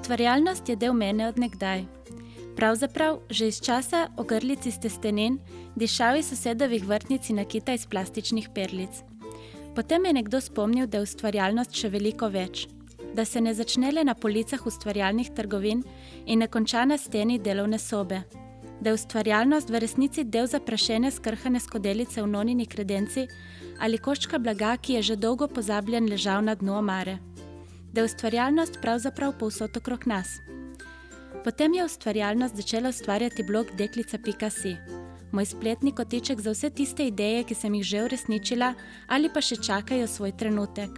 Ustvarjalnost je del mene od nekdaj. Pravzaprav, že iz časa ogrlic iz testenin, dišav iz sosedovih vrtnic in nakita iz plastičnih perlic. Potem je nekdo spomnil, da je ustvarjalnost še veliko več, da se ne začne le na policah ustvarjalnih trgovin in ne konča na steni delovne sobe, da je ustvarjalnost v resnici del zaprašene skrhane skodelice v nonini kredenci ali koščka blaga, ki je že dolgo pozabljen ležal na dnu omare, da je ustvarjalnost pravzaprav povsod okrog nas. Potem je ustvarjalnost začela ustvarjati blog deklica.si, moj spletni kotiček za vse tiste ideje, ki sem jih že uresničila ali pa še čakajo svoj trenutek.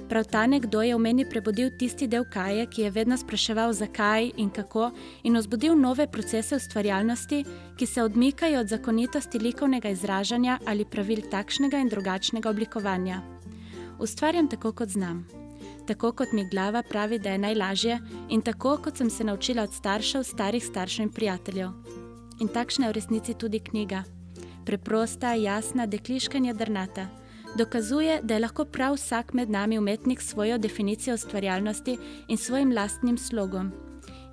Prav ta nekdo je v meni prebudil tisti del Kaje, ki je vedno spraševal zakaj in kako in vzbudil nove procese ustvarjalnosti, ki se odmikajo od zakonitosti likovnega izražanja ali pravil takšnega in drugačnega oblikovanja. Ustvarjam tako, kot znam. Tako, kot mi glava pravi, da je najlažje in tako, kot sem se naučila od staršev, starih staršev in prijateljev. In takšna je v resnici tudi knjiga. Preprosta, jasna, dekliška in jedrnata. Dokazuje, da je lahko prav vsak med nami umetnik s svojo definicijo ustvarjalnosti in svojim lastnim slogom.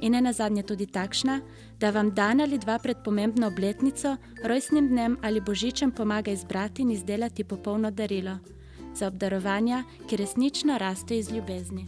In nenazadnje tudi takšna, da vam dan ali dva pred pomembno obletnico, rojstnim dnem ali božičem pomaga izbrati in izdelati popolno darilo. Za obdarovanja, ki resnično rastejo iz ljubezni.